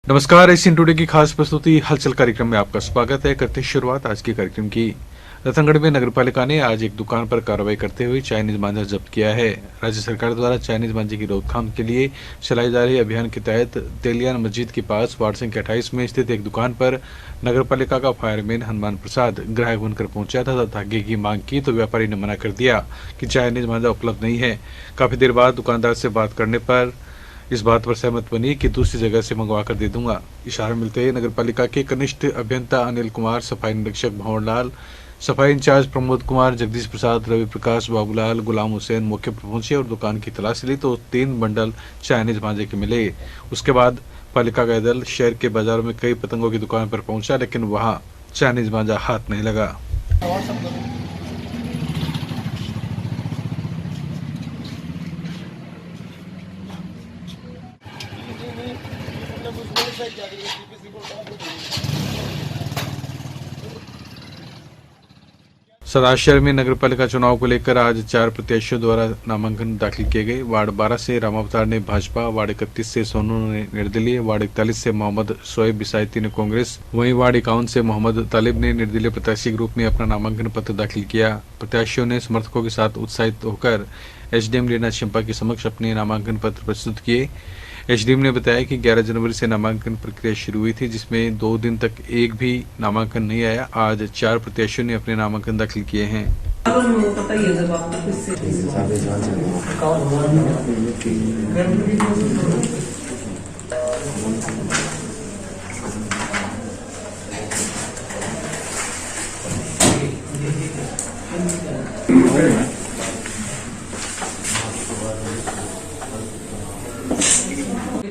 नमस्कार, Asian today की खास प्रस्तुति हलचल कार्यक्रम में आपका स्वागत है। करते हैं शुरुआत आज के कार्यक्रम की। रतनगढ़ में नगरपालिका ने आज एक दुकान पर कार्रवाई करते हुए चाइनीज मांझा जब्त किया है। राज्य सरकार द्वारा चाइनीज मांझे की रोकथाम के लिए चलाए जा रहे अभियान के तहत तेलियान मस्जिद के पास वार्ड संख्या 28 में स्थित एक दुकान पर नगरपालिका का फायरमैन हनुमान प्रसाद ग्राहक बनकर पहुंचा था। धागे की मांग की तो व्यापारी ने मना कर दिया कि चाइनीज मांझा उपलब्ध नहीं है। काफी देर बाद दुकानदार से बात करने पर इस बात पर सहमत बनी कि दूसरी जगह से मंगवा कर दे दूंगा। इशारा मिलते ही नगरपालिका के कनिष्ठ अभियंता अनिल कुमार, सफाई निरीक्षक भंवरलाल, सफाई इंचार्ज प्रमोद कुमार, जगदीश प्रसाद, रवि प्रकाश, बाबूलाल, गुलाम हुसैन मौके पर पहुंचे और दुकान की तलाशी ली तो 3 बंडल चाइनीज मांझे के मिले। उसके बाद पालिका का दल शहर के बाजारों में कई पतंगों की दुकान पर पहुंचा, लेकिन वहां चाइनीज मांझा हाथ नहीं लगा। सदाशहर में नगरपालिका चुनाव को लेकर आज 4 प्रत्याशियों द्वारा नामांकन दाखिल किए गए। वार्ड 12 से रामावतार ने भाजपा, वार्ड 31 से सोनू ने निर्दलीय, वार्ड 41 से मोहम्मद शोएब बिसायती ने कांग्रेस, वहीं वार्ड 51 से मोहम्मद तालिब ने निर्दलीय प्रत्याशी के रूप में अपना नामांकन पत्र दाखिल किया। प्रत्याशियों ने समर्थकों के साथ उत्साहित होकर एसडीएम लीना चिंपा के समक्ष अपने नामांकन पत्र प्रस्तुत किए। एसडीएम ने बताया कि 11 जनवरी से नामांकन प्रक्रिया शुरू हुई थी, जिसमें 2 दिन तक एक भी नामांकन नहीं आया। आज 4 प्रत्याशियों ने अपने नामांकन दाखिल किए हैं।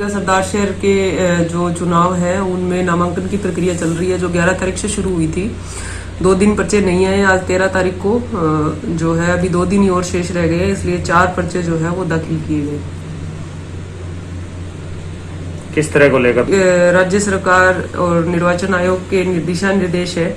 सरदारशहर के जो चुनाव है उनमें नामांकन की प्रक्रिया चल रही है, जो 11 तारीख से शुरू हुई थी। 2 दिन पर्चे नहीं आए। आज 13 तारीख को जो है अभी 2 दिन ही और शेष रह गए, इसलिए 4 पर्चे जो है वो दाखिल किए गए। किस तरह को लेकर? राज्य सरकार और निर्वाचन आयोग के दिशा निर्देश है,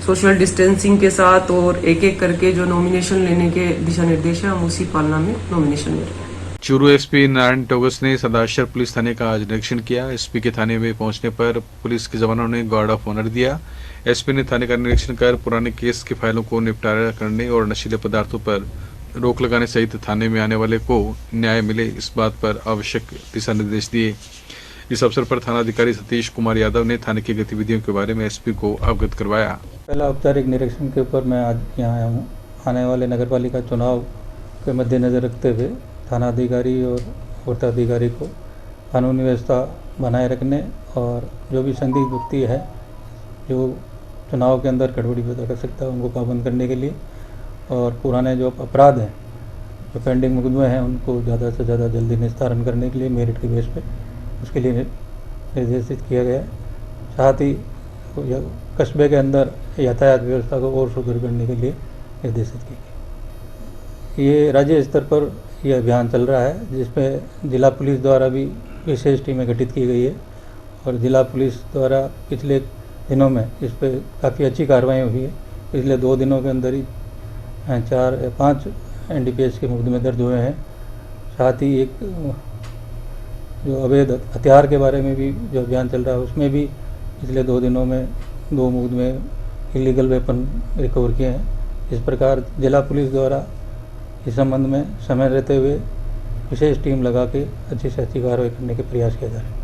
सोशल डिस्टेंसिंग के साथ और एक एक करके जो नॉमिनेशन लेने के दिशा निर्देश है, हम उसी पालना में नॉमिनेशन ले रहे हैं। चूरू एसपी नारायण टोगस ने सदाशहर पुलिस थाने का आज निरीक्षण किया। एसपी के थाने में पहुंचने पर पुलिस के जवानों ने गार्ड ऑफ ऑनर दिया। एसपी ने थाने का निरीक्षण कर पुराने केस की फाइलों को निपटारा करने और नशीले पदार्थों पर रोक लगाने सहित थाने में आने वाले को न्याय मिले, इस बात पर आवश्यक दिशा निर्देश दिए। इस अवसर पर थानाधिकारी सतीश कुमार यादव ने थाने की गतिविधियों के बारे में एसपी को अवगत करवाया। पहला औपचारिक निरीक्षण के ऊपर मैं आज यहाँ आया हूँ। आने वाले नगरपालिका चुनाव के मद्देनजर रखते हुए थानाधिकारी और वरिष्ठाधिकारी को कानूनी व्यवस्था बनाए रखने और जो भी संदिग्ध व्यक्ति है जो चुनाव के अंदर गड़बड़ी पैदा कर सकता है उनको पाबंद करने के लिए, और पुराने जो अपराध हैं, जो पेंडिंग मुकदमे हैं, उनको ज़्यादा से ज़्यादा जल्दी निस्तारण करने के लिए मेरिट के बेस पे उसके लिए निर्देशित किया गया है। साथ ही कस्बे के अंदर यातायात व्यवस्था को और सुदृढ़ करने के लिए निर्देशित किया गया। ये राज्य स्तर पर यह अभियान चल रहा है, जिसमें जिला पुलिस द्वारा भी विशेष टीमें गठित की गई है और जिला पुलिस द्वारा पिछले दिनों में इस पर काफ़ी अच्छी कार्रवाई हुई है। पिछले 2 दिनों के अंदर ही 4 या 5 एनडीपीएस के मुकदमे दर्ज हुए हैं। साथ ही एक जो अवैध हथियार के बारे में भी जो अभियान चल रहा है, उसमें भी पिछले 2 दिनों में 2 मुकदमे इलीगल वेपन रिकवर किए हैं। इस प्रकार जिला पुलिस द्वारा इस संबंध में समय रहते हुए विशेष टीम लगा के अच्छी से अच्छी कार्रवाई करने के प्रयास किया जा रहा है।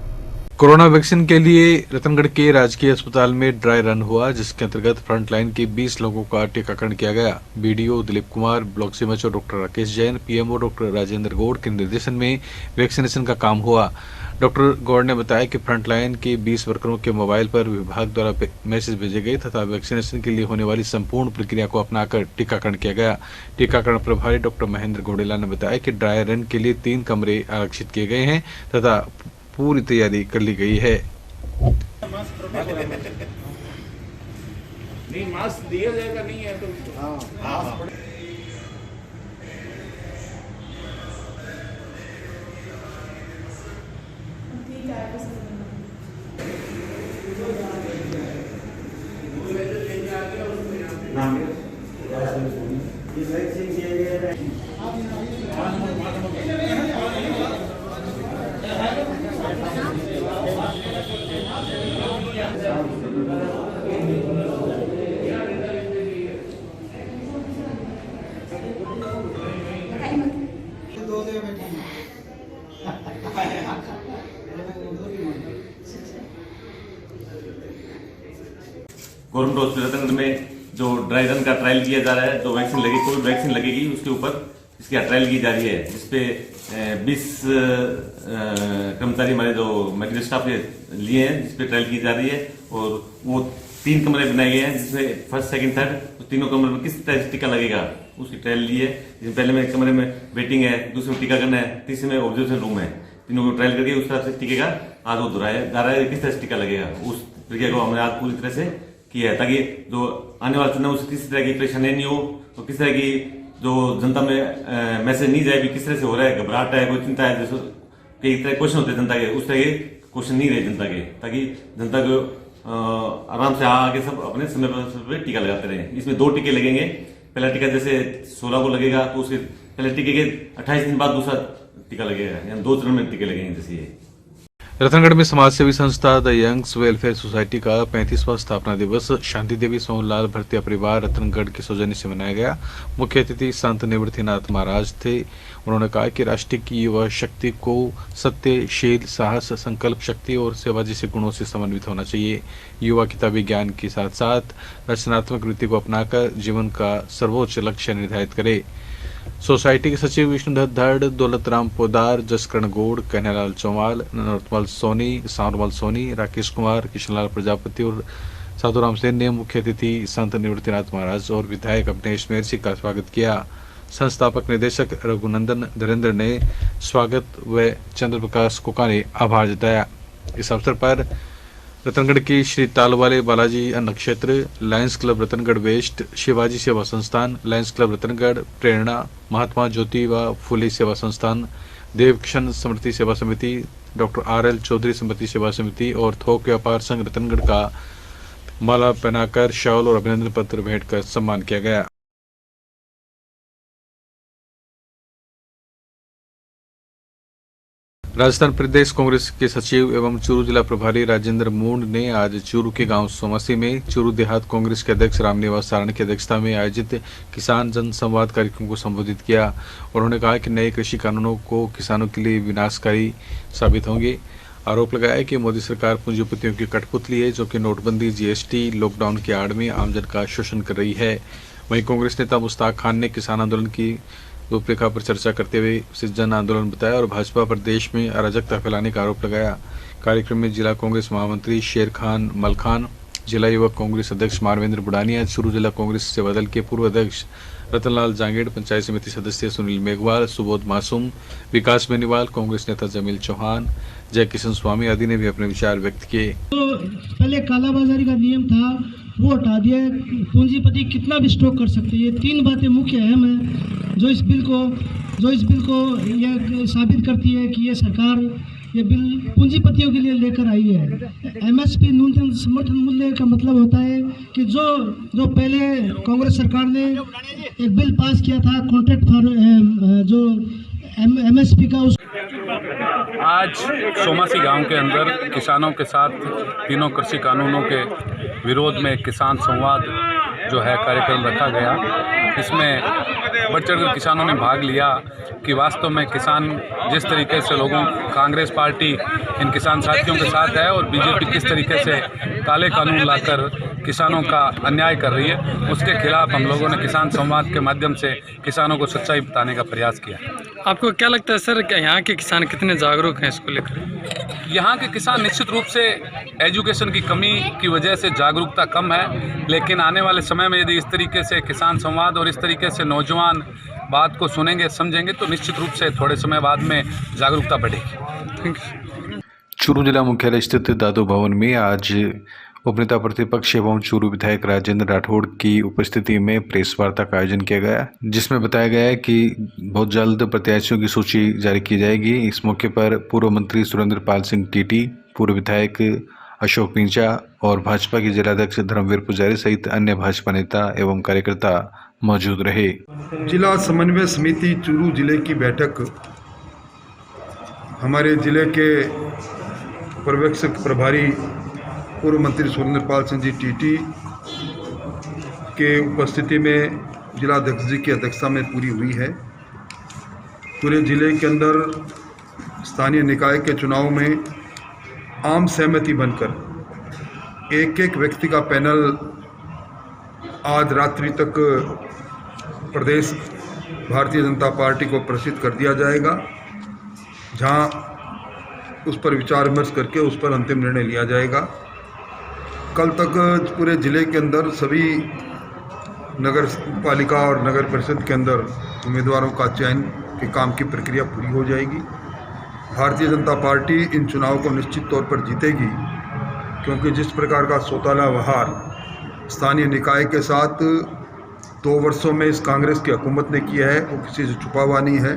कोरोना वैक्सीन के लिए रतनगढ़ के राजकीय अस्पताल में ड्राई रन हुआ, जिसके अंतर्गत फ्रंटलाइन के 20 लोगों का टीकाकरण किया गया। BDO Dilip Kumar, block CMHO doctor Rakesh Jain, PMO doctor Rajendra Gaur के निर्देशन में वैक्सीनेशन का काम हुआ। डॉक्टर गौड़ ने बताया कि फ्रंटलाइन के 20 वर्करों के मोबाइल पर विभाग द्वारा मैसेज भेजे गए तथा वैक्सीनेशन के लिए होने वाली संपूर्ण प्रक्रिया को अपनाकर टीकाकरण किया गया। टीकाकरण प्रभारी डॉक्टर महेंद्र घोड़ेला ने बताया कि ड्राई रन के लिए 3 कमरे आरक्षित किए गए हैं तथा पूरी तैयारी कर ली गई है। नहीं मास्क दिया जाएगा नहीं है तो हाँ। गवर्नमेंट हॉस्पिटल रतनगढ़ में जो ड्राई रन का ट्रायल किया जा रहा है, जो वैक्सीन लगेगी, कोविड वैक्सीन लगेगी, उसके ऊपर इसकी ट्रायल की जा रही है, जिसपे 20 कर्मचारी हमारे जो मेडिकल स्टाफ लिए हैं, जिसपे ट्रायल की जा रही है। और वो 3 कमरे बनाए गए हैं, जिसमें फर्स्ट सेकंड थर्ड तीनों कमरे में किस तरह से टीका लगेगा उसकी ट्रायल ली है। जिसमें पहले में कमरे में वेटिंग है, दूसरे में टीकाकरण है, तीसरे में ऑब्जर्वेशन रूम है, तीनों को ट्रायल करके उस तरह से टीके का आज वो दोहराया जा रहा है, किस तरह से टीका लगेगा उस प्रक्रिया को हमने आज पूरी तरह से किया है, ताकि जो आने वाला चुनाव से किसी तरह की परेशानी नहीं हो, तो किस तरह की जो जनता में मैसेज नहीं जाए भी किस तरह से हो रहा है, घबराहट है, कोई चिंता है, जैसे कई तरह क्वेश्चन होते हैं जनता के, उस तरह के क्वेश्चन नहीं रहे जनता के, ताकि जनता को आराम से आके सब अपने समय पर टीका लगाते रहे। इसमें 2 टीके लगेंगे। पहला टीका जैसे 16 को लगेगा, तो उसके पहले टीके के 28 दिन बाद दूसरा टीका लगेगा, यानी 2 चरण में टीके लगेंगे। जैसे ये रतनगढ़ में समाज सेवी संस्था द यंग्स वेलफेयर सोसाइटी का 35वां स्थापना दिवस शांति देवी सोहनलाल भरतिया परिवार रतनगढ़ के सौजन्य से मनाया गया। मुख्य अतिथि संत निवृत्तिनाथ महाराज थे। उन्होंने कहा कि राष्ट्र की युवा शक्ति को सत्य, शील, साहस, संकल्प शक्ति और सेवा जैसे गुणों से समन्वित होना चाहिए। युवा किताबी ज्ञान के साथ साथ रचनात्मक वृत्ति को अपनाकर जीवन का सर्वोच्च लक्ष्य निर्धारित करे। सोसाइटी के सचिव विष्णुदत्त धड़, दौलतराम पोदार, जसकरण गौड़, कन्हैयालाल चौहान, नरोत्तमल सोनी, सांवरमल सोनी, राकेश कुमार, किशनलाल प्रजापति और साधुराम सेन ने मुख्य अतिथि संत निवृत्तिनाथ महाराज और विधायक अवनेश मेरसी का स्वागत किया। संस्थापक निदेशक रघुनंदन धीरेन्द्र ने स्वागत व चंद्र प्रकाश कोका ने आभार जताया। इस अवसर पर रतनगढ़ की श्री तालवाले बालाजी अन्न क्षेत्र, lions club Ratangarh west, Shivaji सेवा संस्थान, लायंस क्लब रतनगढ़, प्रेरणा, महात्मा ज्योतिबा फुले सेवा संस्थान, देवकिशन स्मृति सेवा समिति, डॉक्टर RL चौधरी स्मृति सेवा समिति और थोक व्यापार संघ रतनगढ़ का माला पहनाकर शॉल और अभिनंदन पत्र भेंट कर सम्मान किया गया। राजस्थान प्रदेश कांग्रेस के सचिव एवं चूरू जिला प्रभारी राजेंद्र मूंड ने आज चूरू के गांव सोमासी में चूरू देहात कांग्रेस के अध्यक्ष रामनिवास सारण की अध्यक्षता में आयोजित किसान जन संवाद कार्यक्रम को संबोधित किया। उन्होंने कहा कि नए कृषि कानूनों को किसानों के लिए विनाशकारी साबित होंगे। आरोप लगाया कि मोदी सरकार पूंजीपतियों की कठपुतली है, जो कि नोटबंदी, GST, लॉकडाउन की आड़ में आमजन का शोषण कर रही है। वहीं कांग्रेस नेता मुश्ताक खान ने किसान आंदोलन की रूपरेखा पर चर्चा करते हुए इसे जन आंदोलन बताया और भाजपा पर देश में अराजकता फैलाने का आरोप लगाया। कार्यक्रम में जिला कांग्रेस महामंत्री शेर खान मलखान, जिला युवक कांग्रेस अध्यक्ष मारवेंद्र बुडानिया, चूरू जिला कांग्रेस सेवा दल के पूर्व अध्यक्ष रतनलाल जांगेड़, पंचायत समिति सदस्य सुनील मेघवाल, सुबोध मासूम, विकास बेनीवाल, कांग्रेस नेता जमील चौहान, जय किशन स्वामी आदि ने भी अपने विचार व्यक्त किए। तो पहले कालाबाजारी का नियम था, वो हटा दिया। पूंजीपति कितना भी स्टॉक कर सकते हैं। ये 3 बातें मुख्य अहम है जो इस बिल को यह साबित करती है कि ये सरकार ये बिल पूंजीपतियों के लिए लेकर आई है। MSP न्यूनतम समर्थन मूल्य का मतलब होता है कि जो पहले कांग्रेस सरकार ने एक बिल पास किया था कॉन्ट्रैक्ट फॉर जो MSP का उस आज सोमासी गांव के अंदर किसानों के साथ तीनों कृषि कानूनों के विरोध में किसान संवाद जो है कार्यक्रम रखा गया। इसमें बढ़ चढ़कर किसानों ने भाग लिया कि वास्तव में किसान जिस तरीके से लोगों कांग्रेस पार्टी इन किसान साथियों के साथ है और बीजेपी किस तरीके से काले कानून लाकर किसानों का अन्याय कर रही है, उसके खिलाफ हम लोगों ने किसान संवाद के माध्यम से किसानों को सच्चाई बताने का प्रयास किया। आपको क्या लगता है सर कि यहाँ के किसान कितने जागरूक हैं इसको लेकर? यहाँ के किसान निश्चित रूप से एजुकेशन की कमी की वजह से जागरूकता कम है, लेकिन आने वाले समय में यदि इस तरीके से किसान संवाद और इस तरीके से नौजवान बात को सुनेंगे समझेंगे तो निश्चित रूप से थोड़े समय बाद में जागरूकता बढ़ेगी। चूरू जिला मुख्यालय स्थित दादू भवन में आज उपनेता प्रतिपक्ष एवं चूरू विधायक राजेंद्र राठौड़ की उपस्थिति में प्रेस वार्ता का आयोजन किया गया, जिसमें बताया गया है कि बहुत जल्द प्रत्याशियों की सूची जारी की जाएगी। इस मौके पर पूर्व मंत्री सुरेंद्र पाल सिंह टीटी, पूर्व विधायक अशोक पिंचा और भाजपा के जिलाध्यक्ष धर्मवीर पुजारी सहित अन्य भाजपा नेता एवं कार्यकर्ता मौजूद रहे। जिला समन्वय समिति चूरू जिले की बैठक हमारे जिले के पर्यवेक्षक प्रभारी पूर्व मंत्री सुरेंद्र पाल सिंह जी टीटी के उपस्थिति में जिलाध्यक्ष जी की अध्यक्षता में पूरी हुई है। पूरे जिले के अंदर स्थानीय निकाय के चुनाव में आम सहमति बनकर एक व्यक्ति का पैनल आज रात्रि तक प्रदेश भारतीय जनता पार्टी को प्रेषित कर दिया जाएगा, जहां उस पर विचार विमर्श करके उस पर अंतिम निर्णय लिया जाएगा। कल तक पूरे जिले के अंदर सभी नगर पालिका और नगर परिषद के अंदर उम्मीदवारों का चयन के काम की प्रक्रिया पूरी हो जाएगी। भारतीय जनता पार्टी इन चुनाव को निश्चित तौर पर जीतेगी, क्योंकि जिस प्रकार का सौताला व्यवहार स्थानीय निकाय के साथ 2 वर्षों में इस कांग्रेस की हुकूमत ने किया है, वो किसी से छुपा हुआ नहीं है।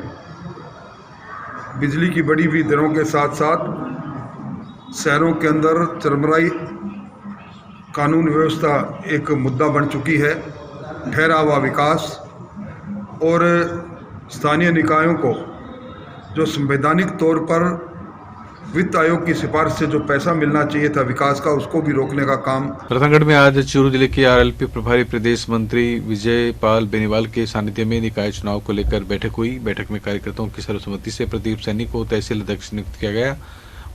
बिजली की बढ़ी हुई दरों के साथ साथ शहरों के अंदर चरमराई कानून व्यवस्था एक मुद्दा बन चुकी है। ठहरा हुआ विकास और स्थानीय निकायों को जो संवैधानिक तौर पर वित्त आयोग की सिफारिश से जो पैसा मिलना चाहिए था विकास का, उसको भी रोकने का काम। रतनगढ़ में आज चूरू जिले के आरएलपी प्रभारी प्रदेश मंत्री विजय पाल बेनीवाल के सानिध्य में निकाय चुनाव को लेकर बैठक हुई। बैठक में कार्यकर्ताओं की सर्वसम्मति से प्रदीप सैनी को तहसील अध्यक्ष नियुक्त किया गया।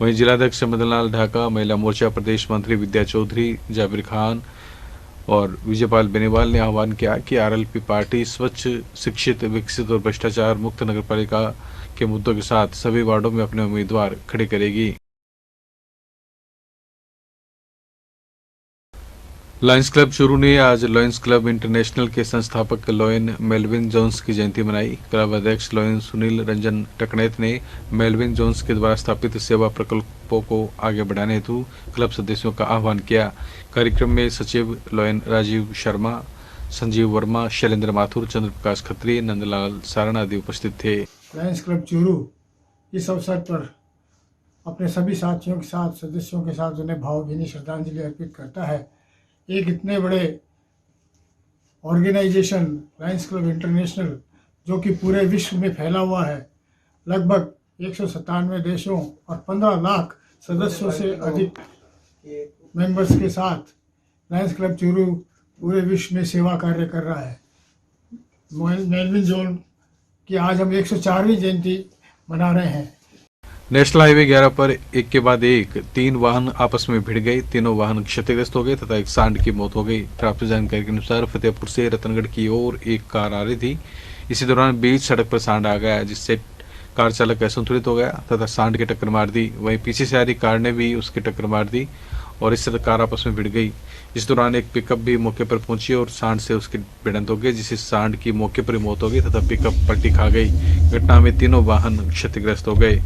वहीं जिलाध्यक्ष मदनलाल ढाका, महिला मोर्चा प्रदेश मंत्री विद्या चौधरी, जाबिर खान और विजयपाल बेनीवाल ने आह्वान किया कि आरएलपी पार्टी स्वच्छ, शिक्षित, विकसित और भ्रष्टाचार मुक्त नगरपालिका के मुद्दों के साथ सभी वार्डों में अपने उम्मीदवार खड़े करेगी। लायंस क्लब चूरू ने आज लायंस क्लब इंटरनेशनल के संस्थापक लॉयन मेलविन जोन्स की जयंती मनाई। क्लब अध्यक्ष लॉयन सुनील रंजन टकनेत ने मेलविन जोन्स के द्वारा स्थापित सेवा प्रकल्पों को आगे बढ़ाने हेतु क्लब सदस्यों का आह्वान किया। कार्यक्रम में सचिव लॉयन राजीव शर्मा, संजीव वर्मा, शैलेंद्र माथुर, चंद्र प्रकाश खत्री, नंदलाल सारण आदि उपस्थित थे। लायंस क्लब चूरू इस अवसर पर अपने सभी साथियों के साथ, सदस्यों के साथ उन्हें भावभीनी श्रद्धांजलि अर्पित करता है। एक इतने बड़े ऑर्गेनाइजेशन लायंस क्लब इंटरनेशनल, जो कि पूरे विश्व में फैला हुआ है, लगभग 197 देशों और 15 लाख सदस्यों से अधिक मेंबर्स के साथ लायंस क्लब चूरू पूरे विश्व में सेवा कार्य कर रहा है। मेलविन जोन की आज हम 104वीं जयंती मना रहे हैं। नेशनल हाईवे 11 पर एक के बाद एक 3 वाहन आपस में भिड़ गए। तीनों वाहन क्षतिग्रस्त हो गए तथा एक सांड की मौत हो गई। प्राप्त जानकारी के अनुसार फतेहपुर से रतनगढ़ की ओर एक कार आ रही थी। इसी दौरान बीच सड़क पर सांड आ गया, जिससे कार चालक असंतुलित हो गया तथा सांड की टक्कर मार दी। वहीं पीछे से आ रही कार ने भी उसकी टक्कर मार दी और इससे कार आपस में भिड़ गई। इस दौरान एक पिकअप भी मौके पर पहुंची और सांड से उसकी भिड़ंत हो गई, जिससे सांड की मौके पर ही मौत हो गई तथा पिकअप पलटी खा गई। घटना में तीनों वाहन क्षतिग्रस्त हो गए।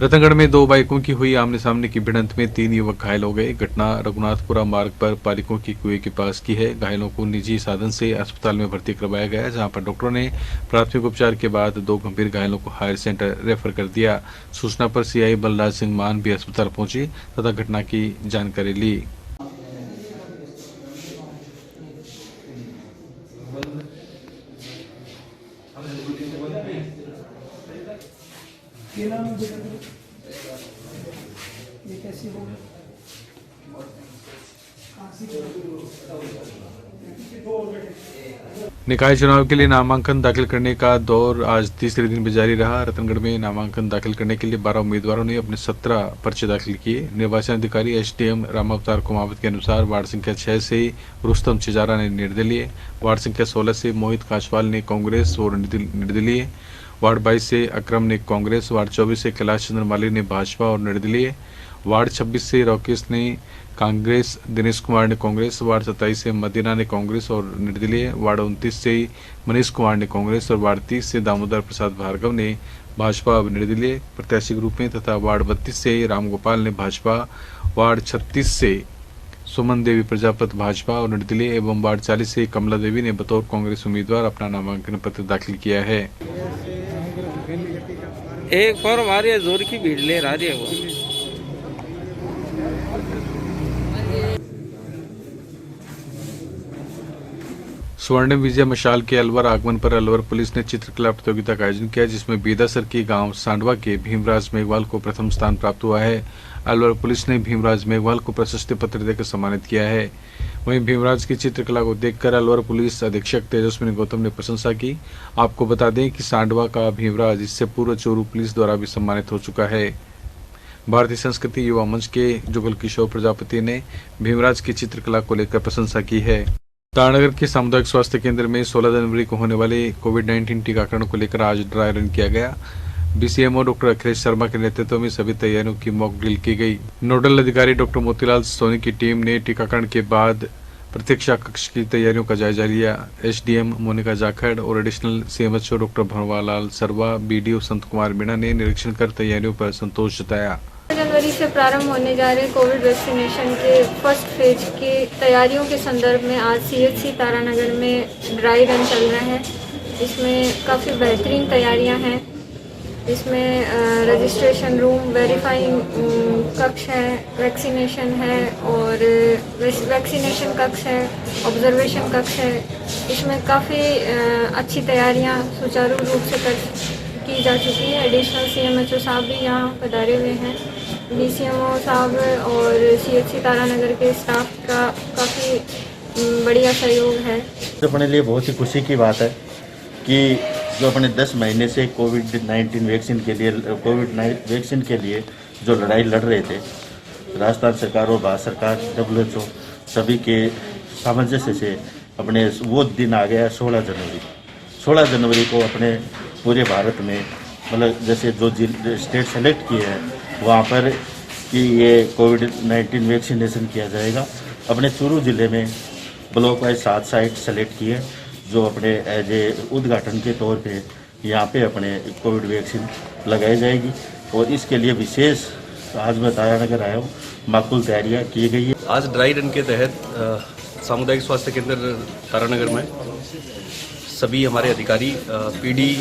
रतनगढ़ में 2 बाइकों की हुई आमने सामने की भिड़ंत में 3 युवक घायल हो गए। घटना रघुनाथपुरा मार्ग पर पालिकों की कुएं के पास की है। घायलों को निजी साधन से अस्पताल में भर्ती करवाया गया, जहां पर डॉक्टरों ने प्राथमिक उपचार के बाद 2 गंभीर घायलों को हायर सेंटर रेफर कर दिया। सूचना पर सीआई बलराज सिंह मान भी अस्पताल पहुंची तथा घटना की जानकारी ली। निकाय चुनाव के लिए नामांकन दाखिल करने का दौर आज तीसरे दिन भी जारी रहा। रतनगढ़ में नामांकन दाखिल करने के लिए 12 उम्मीदवारों ने अपने 17 पर्चे दाखिल किए। निर्वाचन अधिकारी एसडीएम रामावतार कुमावत के अनुसार वार्ड संख्या 6 से रुस्तम चिजारा ने निर्दलीय, वार्ड संख्या 16 से मोहित कांचवाल ने कांग्रेस और निर्दलीय, वार्ड 22 से अक्रम ने कांग्रेस, वार्ड 24 से कैलाश चंद्र माली ने भाजपा और निर्दलीय, वार्ड 26 से राकेश ने कांग्रेस, दिनेश कुमार ने कांग्रेस, वार्ड 27 से मदीना ने कांग्रेस और निर्दलीय, वार्ड 29 से मनीष कुमार ने कांग्रेस और वार्ड 30 से दामोदर प्रसाद भार्गव ने भाजपा और निर्दलीय प्रत्याशी के रूप में तथा वार्ड 32 से रामगोपाल ने भाजपा, वार्ड 36 से सुमन देवी प्रजापत भाजपा और निर्दलीय एवं वार्ड 40 से कमला देवी ने बतौर कांग्रेस उम्मीदवार अपना नामांकन पत्र दाखिल किया है। एक और हमारे जोर की भीड़ ले रहा है वो। स्वर्णिम विजय मशाल के अलवर आगमन पर अलवर पुलिस ने चित्रकला प्रतियोगिता का आयोजन किया, जिसमें बीदासर के गांव सांडवा के भीमराज मेघवाल को प्रथम स्थान प्राप्त हुआ है। अलवर पुलिस ने भीमराज मेघवाल को प्रशस्ति पत्र देकर सम्मानित किया है। वहीं भीमराज की चित्रकला को देखकर अलवर पुलिस अधीक्षक तेजस्विनी गौतम ने प्रशंसा की। आपको बता दें कि सांडवा का भीमराज इससे पूर्व चूरू पुलिस द्वारा भी सम्मानित हो चुका है। भारतीय संस्कृति युवा मंच के जुगल किशोर प्रजापति ने भीमराज की चित्रकला को लेकर प्रशंसा की है। तारानगर के सामुदायिक स्वास्थ्य केंद्र में 16 जनवरी को होने वाले कोविड-19 टीकाकरण को लेकर आज ड्राई रन किया गया। बीसीएमओ डॉक्टर अखिलेश शर्मा के नेतृत्व में सभी तैयारियों की मॉक ड्रिल की गई। नोडल अधिकारी डॉक्टर मोतीलाल सोनी की टीम ने टीकाकरण के बाद प्रतीक्षा कक्ष की तैयारियों का जायजा लिया। एसडीएम मोनिका जाखड़ और एडिशनल सीएमएचओ डॉक्टर भंवरलाल सरवा, बीडीओ संत कुमार मीणा ने निरीक्षण कर तैयारियों पर संतोष जताया। जनवरी से प्रारंभ होने जा रहे कोविड वैक्सीनेशन के फर्स्ट फेज की तैयारियों के संदर्भ में आज सीएचसी तारानगर में ड्राई रन चल रहा है। इसमें काफ़ी बेहतरीन तैयारियां हैं। इसमें रजिस्ट्रेशन रूम, वेरीफाइंग कक्ष है, वैक्सीनेशन है और वैक्सीनेशन कक्ष है, ऑब्जर्वेशन कक्ष है। इसमें काफ़ी अच्छी तैयारियां सुचारू रूप से की जा चुकी है। एडिशनल सीएमएचओ साहब भी यहाँ पधारे हुए हैं। बीसीएमओ साहब और सीएचसी तारानगर के स्टाफ का काफ़ी बढ़िया सहयोग है। अपने लिए बहुत ही खुशी की बात है कि जो अपने 10 महीने से कोविड-19 वैक्सीन के लिए जो लड़ाई लड़ रहे थे, राजस्थान सरकार और भारत सरकार, WHO सभी के सामंजस्य से अपने वो दिन आ गया 16 जनवरी। 16 जनवरी को अपने पूरे भारत में मतलब जैसे जो स्टेट सेलेक्ट किए हैं वहाँ पर कि ये कोविड-19 वैक्सीनेशन किया जाएगा। अपने चूरू ज़िले में ब्लॉक वाइज 7 साइट सेलेक्ट किए जो अपने एज ए उद्घाटन के तौर पे यहाँ पे अपने कोविड वैक्सीन लगाई जाएगी और इसके लिए विशेष आज मैं तारानगर आया हूँ, माकूल तैयारियाँ की गई है। आज ड्राई रन के तहत सामुदायिक स्वास्थ्य केंद्र तारानगर में सभी हमारे अधिकारी पीडी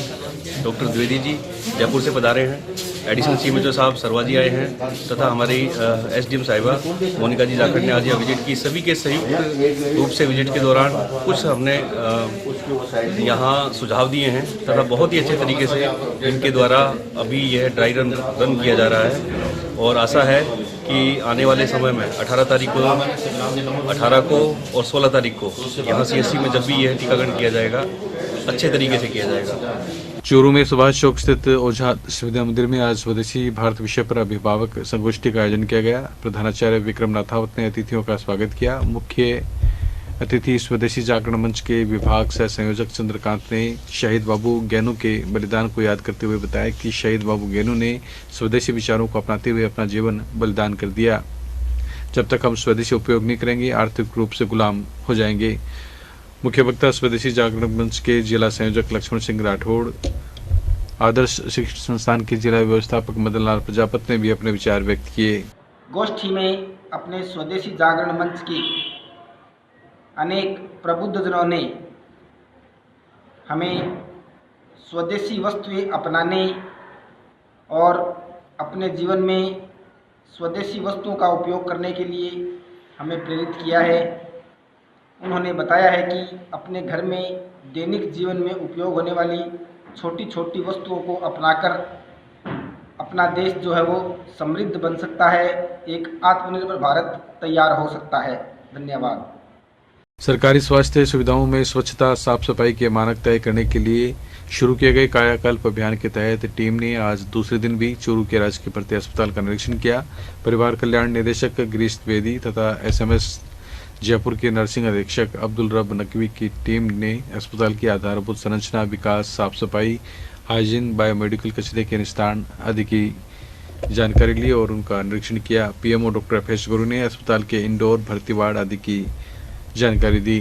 डॉक्टर द्विवेदी जी जयपुर से पधारे हैं, एडिशनल सीएमएचओ साहब सरवा जी आए हैं तथा हमारी एसडीएम साहिबा मोनिका जी जाखड़ ने आज यहाँ विजिट की। सभी के संयुक्त रूप से विजिट के दौरान कुछ हमने यहाँ सुझाव दिए हैं तथा बहुत ही अच्छे तरीके से इनके द्वारा अभी यह ड्राई रन किया जा रहा है और आशा है कि आने वाले समय में 18 तारीख को और 16 तारीख को यहाँ सीएचसी में जब भी यह टीकाकरण किया जाएगा अच्छे तरीके से किया जाएगा। चूरू में सुभाष चौक स्थित ओझा विद्या मंदिर में आज स्वदेशी भारत विषय पर अभिभावक संगोष्ठी का आयोजन किया गया। प्रधानाचार्य विक्रम नाथावत ने अतिथियों का स्वागत किया। मुख्य अतिथि स्वदेशी जागरण मंच के विभाग सह संयोजक चंद्रकांत ने शहीद बाबू गैनू के बलिदान को याद करते हुए बताया कि शहीद बाबू गैनू ने स्वदेशी विचारों को अपनाते हुए अपना जीवन बलिदान कर दिया। जब तक हम स्वदेशी उपयोग नहीं करेंगे आर्थिक रूप से गुलाम हो जाएंगे। मुख्य वक्ता स्वदेशी जागरण मंच के जिला संयोजक लक्ष्मण सिंह राठौड़, आदर्श शिक्षण संस्थान के जिला व्यवस्थापक मदन लाल प्रजापति ने भी अपने विचार व्यक्त किए। गोष्ठी में अपने स्वदेशी जागरण मंच की अनेक प्रबुद्धजनों ने हमें स्वदेशी वस्तुएं अपनाने और अपने जीवन में स्वदेशी वस्तुओं का उपयोग करने के लिए हमें प्रेरित किया है। उन्होंने बताया है कि अपने घर में दैनिक जीवन में उपयोग होने वाली छोटी छोटी वस्तुओं को अपनाकर अपना देश जो है वो समृद्ध बन सकता है, एक आत्मनिर्भर भारत तैयार हो सकता है। धन्यवाद। सरकारी स्वास्थ्य सुविधाओं में स्वच्छता साफ सफाई के मानक तय करने के लिए शुरू किए गए कायाकल्प अभियान के तहत टीम ने आज दूसरे दिन भी चूरू के राजकीय भर्ती अस्पताल का निरीक्षण किया। परिवार कल्याण निदेशक गिरीश द्विवेदी तथा एसएमएस जयपुर के नर्सिंग अधीक्षक अब्दुल रब नकवी की टीम ने अस्पताल की आधारभूत संरचना, विकास, साफ सफाई, हाइजीन, बायोमेडिकल कचरे के निस्तारण आदि की जानकारी ली और उनका निरीक्षण किया। पीएमओ डॉक्टर अफेश गुरु ने अस्पताल के इंडोर भर्ती वार्ड आदि की जानकारी दी।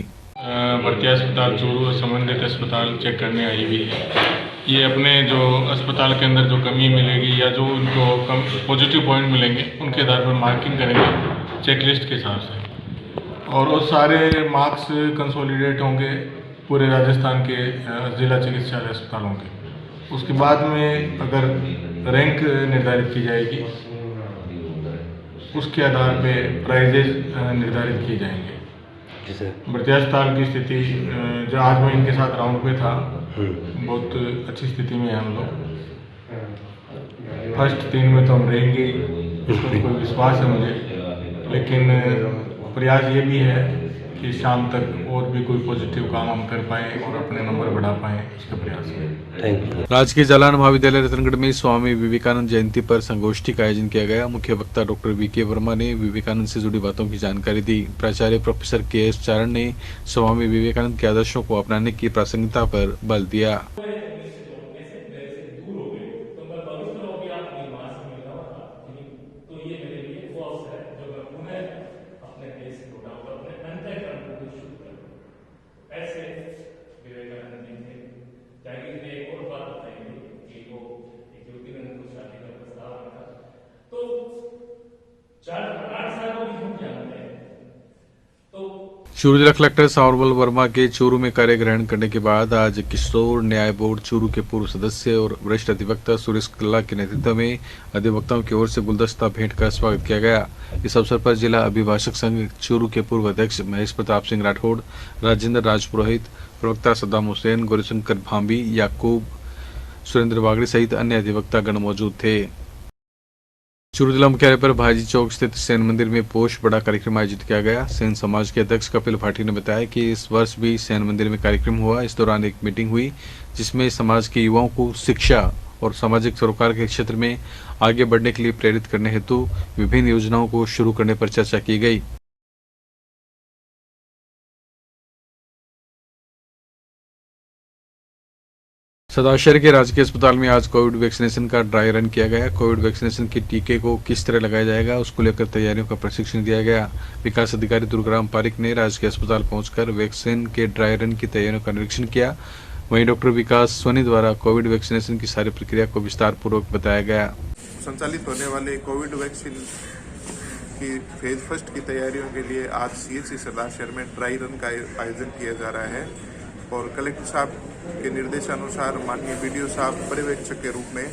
भर्ती अस्पताल चूरू संबंधित अस्पताल चेक करने आई हुई है। ये अपने जो अस्पताल के अंदर जो कमी मिलेगी या जो उनको पॉजिटिव पॉइंट मिलेंगे उनके आधार पर मार्किंग करेंगे चेकलिस्ट के हिसाब से और वो सारे मार्क्स कंसोलिडेट होंगे पूरे राजस्थान के जिला चिकित्सालय अस्पतालों के। उसके बाद में अगर रैंक निर्धारित की जाएगी उसके आधार पे प्राइजेज निर्धारित किए जाएंगे। भर्ती अस्पताल की स्थिति जो आज मैं इनके साथ राउंड पे था बहुत अच्छी स्थिति में है हम लोग। फर्स्ट 3 में तो हम रहेंगे उसको कोई विश्वास है मुझे, लेकिन प्रयास ये भी है कि शाम तक और भी कोई पॉजिटिव काम हम कर पाएँ और अपने नंबर बढ़ा पाएँ, उसका प्रयास करें। राजकीय जालान महाविद्यालय रतनगढ़ में स्वामी विवेकानंद जयंती पर संगोष्ठी का आयोजन किया गया। मुख्य वक्ता डॉक्टर वीके वर्मा ने विवेकानंद से जुड़ी बातों की जानकारी दी। प्राचार्य प्रोफेसर के.एस. चारण ने स्वामी विवेकानंद के आदर्शों को अपनाने की प्रासंगिकता पर बल दिया। चूरू जिला कलेक्टर सावरबल वर्मा के चूरू में कार्य ग्रहण करने के बाद आज किशोर न्याय बोर्ड चूरू के पूर्व सदस्य और वरिष्ठ अधिवक्ता सुरेश कल्ला के नेतृत्व में अधिवक्ताओं की ओर से गुलदस्ता भेंट कर स्वागत किया गया। इस अवसर पर जिला अभिभाषक संघ चूरू के पूर्व अध्यक्ष महेश प्रताप सिंह राठौड़, राजेंद्र राजपुरोहित, प्रवक्ता सद्दाम हुसैन, गौरीशंकर भांबी, याकूब, सुरेंद्र बागड़ी सहित अन्य अधिवक्ता गण मौजूद थे। चूरू जिला मुख्यालय पर भाजी चौक स्थित सेन मंदिर में पोष बड़ा कार्यक्रम आयोजित किया गया। सेन समाज के अध्यक्ष कपिल भाटी ने बताया कि इस वर्ष भी सेन मंदिर में कार्यक्रम हुआ। इस दौरान एक मीटिंग हुई जिसमें समाज के युवाओं को शिक्षा और सामाजिक सरोकार के क्षेत्र में आगे बढ़ने के लिए प्रेरित करने हेतु विभिन्न योजनाओं को शुरू करने पर चर्चा की गई। सदाशहर के राजकीय अस्पताल में आज कोविड वैक्सीनेशन का ड्राई रन किया गया। कोविड वैक्सीनेशन के टीके को किस तरह लगाया जाएगा उसको लेकर तैयारियों का प्रशिक्षण दिया गया। विकास अधिकारी दुर्गाराम पारिक ने राजकीय अस्पताल पहुंचकर वैक्सीन के ड्राई रन की तैयारियों का निरीक्षण किया। वहीं डॉक्टर विकास सोनी द्वारा कोविड वैक्सीनेशन की सारी प्रक्रिया को विस्तार पूर्वक बताया गया। संचालित होने वाले कोविड वैक्सीन की फेज फर्स्ट की तैयारियों के लिए आज CHC सदाशहर में ड्राई रन का आयोजन किया जा रहा है और कलेक्टर साहब के निर्देशानुसार माननीय BDO साहब पर्यवेक्षक के रूप में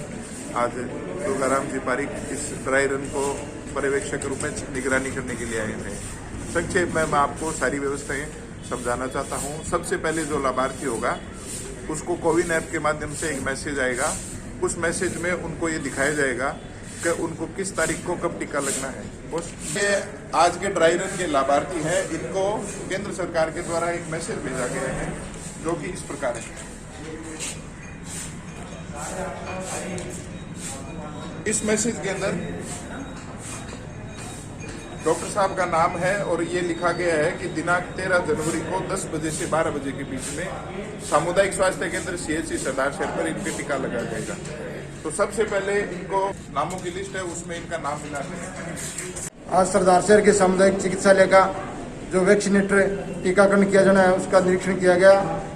आज दुर्गाराम जी पारिक इस ड्राई रन को पर्यवेक्षक के रूप में निगरानी करने के लिए आए थे। संक्षेप में मैं आपको सारी व्यवस्थाएं समझाना चाहता हूं। सबसे पहले जो लाभार्थी होगा उसको कोविन ऐप के माध्यम से एक मैसेज आएगा। उस मैसेज में उनको ये दिखाया जाएगा कि उनको किस तारीख को कब टीका लगना है। ये आज के ड्राई रन के लाभार्थी हैं, इनको केंद्र सरकार के द्वारा एक मैसेज भेजा गया है जो कि इस प्रकार है। इस मैसेज के अंदर डॉक्टर साहब का नाम है और ये लिखा गया है कि दिनांक 13 जनवरी को 10 बजे से 12 बजे के बीच में सामुदायिक स्वास्थ्य केंद्र CHC सदाशहर पर इनके टीका लगाया जाएगा। तो सबसे पहले इनको नामों की लिस्ट है, उसमें इनका नाम मिलाते हैं। आज सरदारशहर के सामुदायिक चिकित्सालय का जो वैक्सीनेटर टीकाकरण किया जाना है उसका निरीक्षण किया गया।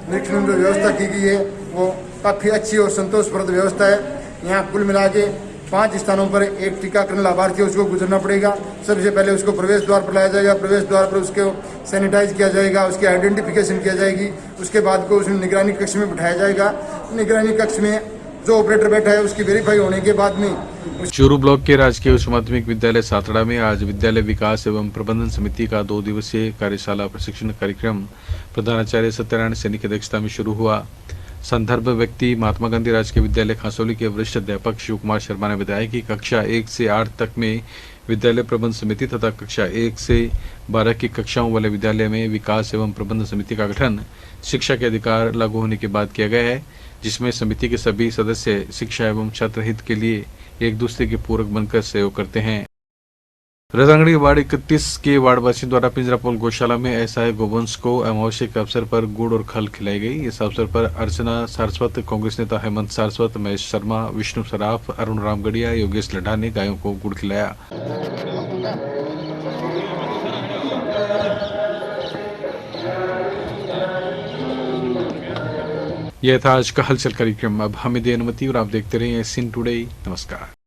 निरीक्षण में जो व्यवस्था की गई है वो काफ़ी अच्छी और संतोषप्रद व्यवस्था है। यहाँ कुल मिला के 5 स्थानों पर एक टीकाकरण लाभार्थी उसको गुजरना पड़ेगा। सबसे पहले उसको प्रवेश द्वार पर लाया जाएगा, प्रवेश द्वार पर उसको सैनिटाइज किया जाएगा, उसकी आइडेंटिफिकेशन किया जाएगी। उसके बाद को उसमें निगरानी कक्ष में बिठाया जाएगा। निगरानी कक्ष में जो ऑपरेटर बैठा है उसकी वेरीफाई होने के बाद में चूरू ब्लॉक के राजकीय उच्च माध्यमिक विद्यालय सातड़ा में आज विद्यालय विकास एवं प्रबंधन समिति का 2 दिवसीय कार्यशाला प्रशिक्षण कार्यक्रम प्रधानाचार्य सत्यनारायण सैनी की अध्यक्षता में शुरू हुआ। संदर्भ व्यक्ति महात्मा गांधी राजकीय विद्यालय खासोली के वरिष्ठ अध्यापक शिव कुमार शर्मा ने बताया कि कक्षा 1 से 8 तक में विद्यालय प्रबंध समिति तथा कक्षा 1 से 12 की कक्षाओं वाले विद्यालय में विकास एवं प्रबंध समिति का गठन शिक्षा के अधिकार लागू होने के बाद किया गया है, जिसमें समिति के सभी सदस्य शिक्षा एवं छात्र हित के लिए एक दूसरे के पूरक बनकर सहयोग करते हैं। रतनगढ़ वार्ड 31 के वार्डवासियों द्वारा पिंजरापोल गौशाला में असहाय गोवंश को अमावस्या के अवसर पर गुड़ और खल खिलाई गई। इस अवसर पर अर्चना सारस्वत, कांग्रेस नेता हेमंत सारस्वत, महेश शर्मा, विष्णु सराफ, अरुण रामगढ़िया, योगेश लड्ढा ने गायों को गुड़ खिलाया। यह था आज का हलचल कार्यक्रम। अब हमें दे अनुमति और आप देखते रहिए SN टुडे। नमस्कार।